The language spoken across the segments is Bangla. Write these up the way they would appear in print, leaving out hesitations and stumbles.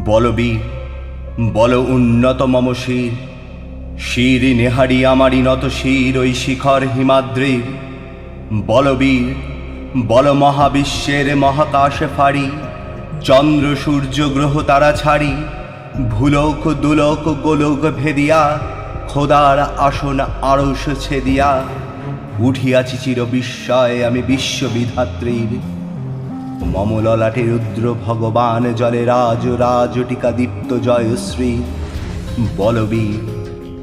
বলবীর বল উন্নত মম শির, শির নেহারি আমারি নত শির ওই শিখর হিমাদ্রির। বলবীর বল মহাবিশ্বের মহাকাশ ফাড়ি, চন্দ্র সূর্য গ্রহ তারা ছাড়ি, ভুলোক দুলোক গোলোক ভেদিয়া, খোদার আসন আরশ ছেদিয়া, উঠিয়াছি চির বিস্ময়ে আমি বিশ্ববিধাত্রীর। মম ললাটে রুদ্র ভগবান জলে রাজ রাজ টিকা দীপ্ত জয়শ্রী। বলবীর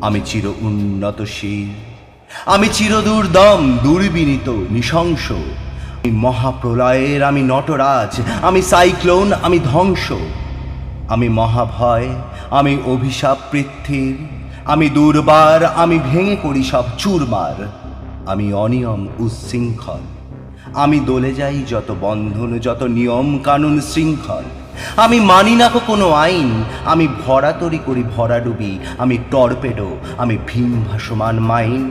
আমি চির উন্নত শির, আমি চির দুর্দম দুর্বিনীত নৃশংস। আমি মহাপ্রলয়ের আমি নটরাজ, আমি সাইক্লোন আমি ধ্বংস। আমি মহাভয় আমি অভিশাপ পৃথ্বীর, আমি দুর্বার আমি ভেঙে করি সব চুরমার। আমি অনিয়ম উচ্ছৃঙ্খল, আমি দলে যাই যত বন্ধন যত নিয়ম কানুন শৃঙ্খল। আমি মানি না কোনো আইন, আমি ভরাতরি করি ভরাডুবি, আমি টর্পেডো আমি ভীম ভাসমান মাইন।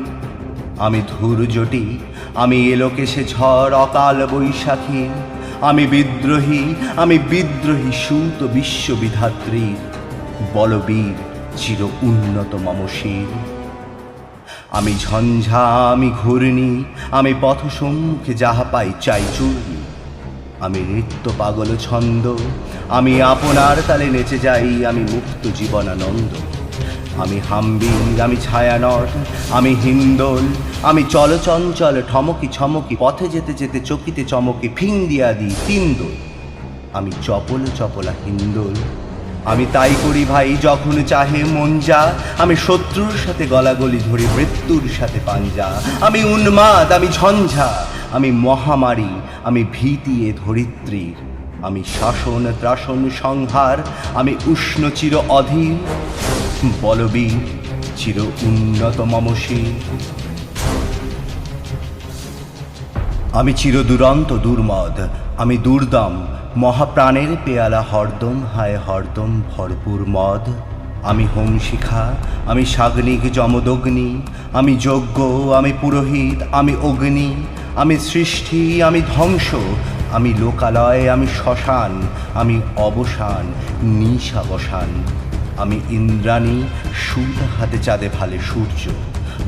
আমি ধূর্যটি আমি এলোকেশে ঝড় অকাল বৈশাখী, আমি বিদ্রোহী সুত বিশ্ববিধাত্রীর। বলবীর চির উন্নত মম শির। আমি ঝঞ্ঝা আমি ঘূর্ণি, আমি পথ সম্মুখে যাহা পাই চাই চূর্ণি। আমি নৃত্য পাগল ছন্দ, আমি আপনার তালে নেচে যাই, আমি মুক্ত জীবনানন্দ। আমি হাম্বির আমি ছায়ানট, আমি হিন্দোল, আমি চলচঞ্চল ঠমকি ছমকি, পথে যেতে যেতে চকিতে চমকে ফিং দিয়া দিই তিনদোল। আমি চপল চপলা হিন্দোল, আমি তাই করি ভাই যখন চাহে মন যা। আমি শত্রুর সাথে গলাগলি ধরি মৃত্যুর সাথে পাঞ্জা। আমি উন্মাদ আমি ঝঞ্ঝা, আমি মহামারী আমি ভীতি এ ধরিত্রীর। আমি শাসন ত্রাসন সংহার, আমি উষ্ণ চির অধীর। বলবীর চির উন্নত মম শির। আমি চির দুরন্ত দুর্মদ, আমি দুর্দম মহাপ্রাণের পেয়ালা হরদম হায় হরদম ভরপুর মদ। আমি হোম শিখা আমি সাগ্নিক যমদগ্নি, আমি যজ্ঞ আমি পুরোহিত আমি অগ্নি। আমি সৃষ্টি আমি ধ্বংস, আমি লোকালয় আমি শ্মশান, আমি অবসান নিশাবসান। আমি ইন্দ্রাণী সুত হাতে চাঁদে ভালে সূর্য,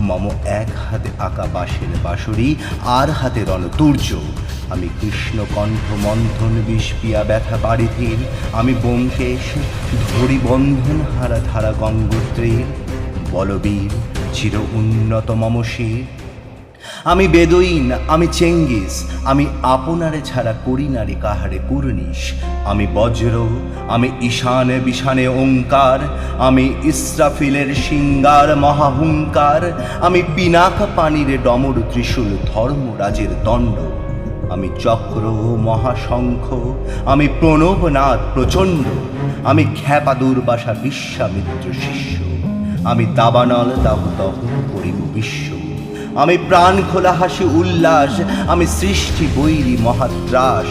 মম এক হাতে আঁকা বাঁশের বাঁশরি আর হাতে রণতুর্য। আমি কৃষ্ণ কণ্ঠ মন্থন বিষ পিয়া ব্যথা বাড়িধীর, আমি ব্যোমকেশ ধরি বন্ধন হারা ধারা গঙ্গোত্রীর। বলবীর চির উন্নত মম শির। আমি বেদুইন আমি চেঙ্গিস, আমি আপনারে ছাড়া করি নারে কাহারে কুর্নিশ। আমি বজ্র আমি ঈশানে বিশানে ওঙ্কার, আমি ইসরাফিলের সিঙ্গার মহাহুঙ্কার। আমি পিনাক পানিরে ডমরু ত্রিশূল ধর্মরাজের দণ্ড। আমি চক্র মহাশঙ্খ, আমি প্রণবনাদ প্রচণ্ড। আমি খ্যাপা দুর্বাসা বিশ্বামিত্র শিষ্য, আমি দাবানল দাহ দহন করিব বিশ্ব। আমি প্রাণ খোলা হাসি উল্লাস, আমি সৃষ্টি বৈরী মহাত্রাস।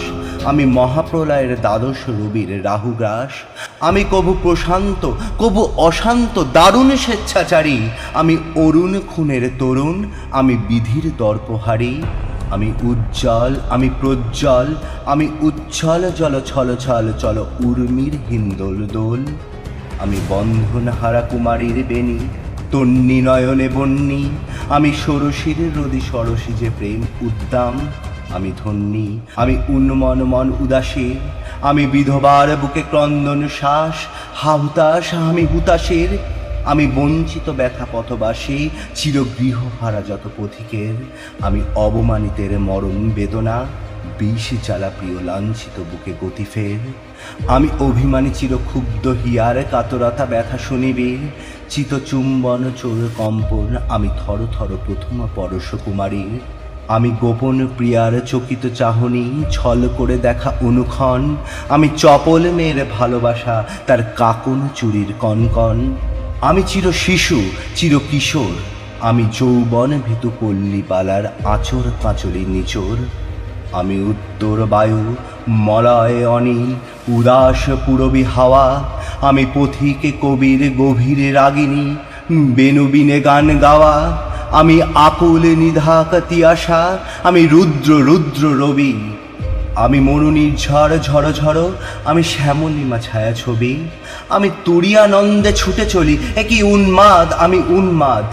আমি মহাপ্রলয়ের দ্বাদশ রবির রাহুগ্রাস। আমি কবু প্রশান্ত কবু অশান্ত দারুণ স্বেচ্ছাচারী। আমি অরুণ খুনের তরুণ, আমি বিধির দর্পহারী। আমি উজ্জ্বল আমি প্রজ্জ্বল, আমি উচ্ছল জল ছল ছল চল উর্মির হিন্দোল দোল। আমি বন্ধন হারা কুমারীর বেণী, তন্নি নয়নে বন্যী। আমি ষোড়শীর রোদি সরসী যে প্রেম উদ্দাম। আমি ধন্যী আমি উন্মন মন উদাসী, আমি বিধবার বুকে ক্রন্দন শ্বাস হাহুতাশ আমি হুতাশের। আমি বঞ্চিত ব্যথা পথবাসী চিরগৃহ হারা যত পথিকের। আমি অবমানিতের মরণ বেদনা, বিষ জ্বালা প্রিয় লাঞ্ছিত বুকে গতি ফের। আমি অভিমানী চিরক্ষুব্ধ হিয়ার কাতরতা ব্যথা শুনিবি, চিতচুম্বন চোর কম্পন আমি থর থর প্রথম পরশ কুমারী। আমি গোপন প্রিয়ার চকিত চাহনি ছল করে দেখা অনুক্ষণ। আমি চপল মেয়ের ভালোবাসা তার কাকন চুরির কনকন। আমি চির শিশু চির কিশোর, আমি যৌবন ভীতু পল্লীপালার আঁচর কাঁচলি নিচোর। আমি উত্তর বায়ু মলয় অনিল উদাস পুরবী হাওয়া। আমি পথিকে কবির গভীর রাগিনী বেনুবিনে গান গাওয়া। আমি আকুল নিধাক তিয়াসা, আমি রুদ্র রুদ্র রবি। আমি মরুনির ঝড় ঝড় ঝড়, আমি শ্যামলিমা ছায়া ছবি, আমি তুরিয়ানন্দে ছুটে চলি, একই উন্মাদ আমি উন্মাদ।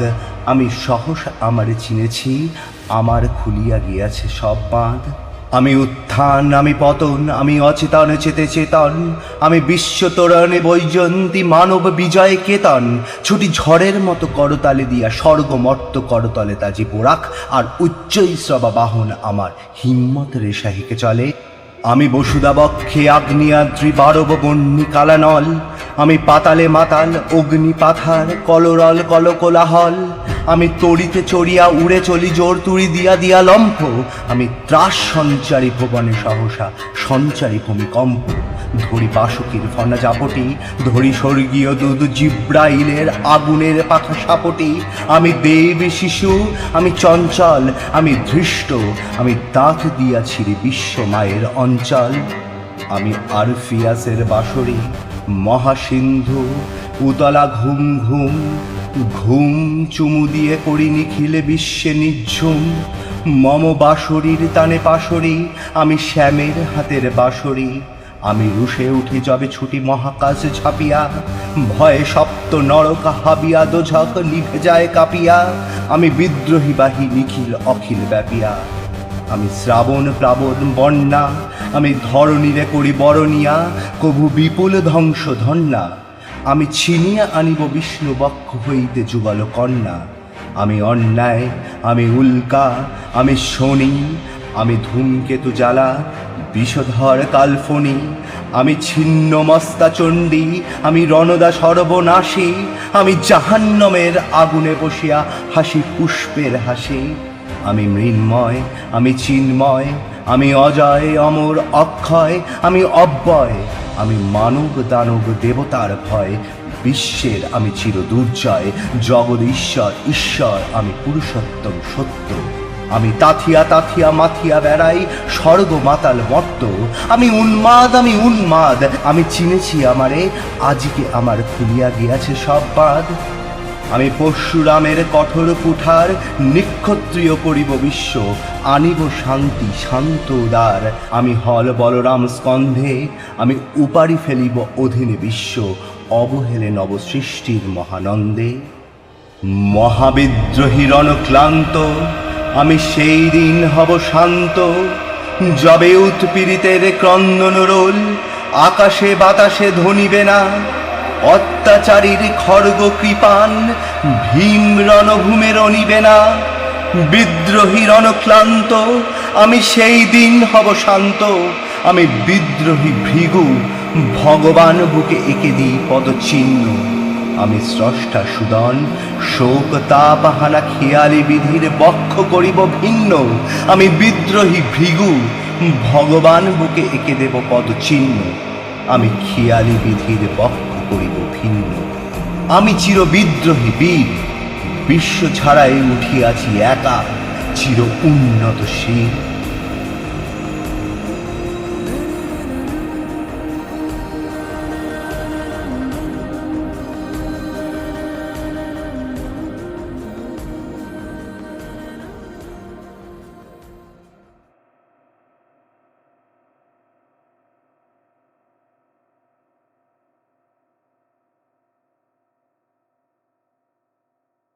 আমি সহসা আমারে চিনেছি, আমার খুলিয়া গিয়াছে সব বাঁধ। আমি উত্থান আমি পতন, আমি অচেতন চেতে চেতন, আমি বিশ্বতরণে বৈজয়ন্তী মানব বিজয় কেতন। ছুটি ঝড়ের মতো করতালে দিয়া স্বর্গমর্ত করতলে তাজি পোড়াক, আর উচ্চৈশ্রবা বাহন আমার হিম্মত রেশাহিকে চলে। আমি বসুদা বক্ষে আগ্নেয়াদ্রি বারব বন্যী কালানল, আমি পাতালে মাতাল অগ্নি পাথার কলরল কলকোলাহল। আমি তড়িতে চড়িয়া উড়ে চলি জোর তুড়ি দিয়া দিয়া লম্ফ, আমি ত্রাস সঞ্চারী ভুবনে সহসা সঞ্চারী ভূমিকম্প। ধরি বাসুকির ফনা জাপটি, ধরি স্বর্গীয় দুধ জিব্রাইলের আগুনের পাখা সাপটি। আমি দেব শিশু, আমি চঞ্চল, আমি ধৃষ্ট, আমি দাঁত দিয়াছিরি বিশ্ব মায়ের অঞ্চল। আমি আরফিয়াসের বাঁশরি মহাসিন্ধু, উতলা ঘুম ঘুম ঘুম চুমু দিয়ে করি নিখিলে বিশ্বে নিঝুম। মম বাঁশরীর তানে পাশরি, আমি শ্যামের হাতের বাঁশরি। আমি রুষে উঠি যবে ছুটি মহাকাশ ঝাঁপিয়া, ভয়ে সপ্ত নরক হাবিয়া দোঝক নিভে যায় কাঁপিয়া। আমি বিদ্রোহী বাহী নিখিল অখিল ব্যাপিয়া, আমি শ্রাবণ প্লাবন বন্যা, আমি ধরণীরে করি বরণিয়া, কভু বিপুল ধ্বংস ধন্যা। আমি ছিনিয়া আনিব বিষ্ণু বক্ষ হইতে যুগল কন্যা। আমি অন্যায়, আমি উল্কা, আমি শনি, আমি ধূমকেতু জ্বালা বিষধর কালফনি। আমি ছিন্ন মস্তা চণ্ডী, আমি রণদা সর্বনাশী, আমি জাহান্নমের আগুনে বসিয়া হাসি পুষ্পের হাসি। আমি মৃন্ময়, আমি চিন্ময়, আমি অজয় অমর অক্ষয়, আমি অব্যয়, আমি মানব দানব দেবতার ভয়। বিশ্বের আমি চির দুর্জয়, জগৎ ঈশ্বর ঈশ্বর, আমি পুরুষোত্তম সত্য। আমি তাথিয়া তাথিয়া মাথিয়া বেড়াই স্বর্গ মাতাল মর্ত। আমি উন্মাদ আমি উন্মাদ, আমি চিনেছি আমারে, আজকে আমার খুলিয়া গিয়াছে সব বাঁধ। আমি পরশুরামের কঠোর কুঠার, নিক্ষত্রিয় করিব বিশ্ব, আনিব শান্তি শান্ত উদার। আমি হল বলরাম স্কন্ধে, আমি উপারি ফেলিব অধীনে বিশ্ব, অবহেলে নবসৃষ্টির মহানন্দে। মহাবিদ্রোহী রণক্লান্ত, আমি সেই দিন হব শান্ত, যবে উৎপীড়িতের ক্রন্দন রোল আকাশে বাতাসে ধ্বনিবে না। অত্যাচারীর খড়গ কৃপান ভীম রণভূমে রণিবে না। বিদ্রোহী রণক্লান্ত, আমি সেই দিন হব শান্ত, আমি বিদ্রোহী ভৃগু ভগবান বুকে এঁকে দিই পদচিহ্ন। আমি স্রষ্টা সুদন, শোক তাপহানা খেয়ালি বিধির বক্ষ করিব ভিন্ন। আমি বিদ্রোহী ভৃগু ভগবান বুকে এঁকে দেব পদচিহ্ন। আমি খেয়ালি বিধির বক্ষ করিব ভিন্ন। আমি চির বিদ্রোহী বীর, বিশ্ব ছাড়াই উঠিয়াছি একা, চির উন্নত শির।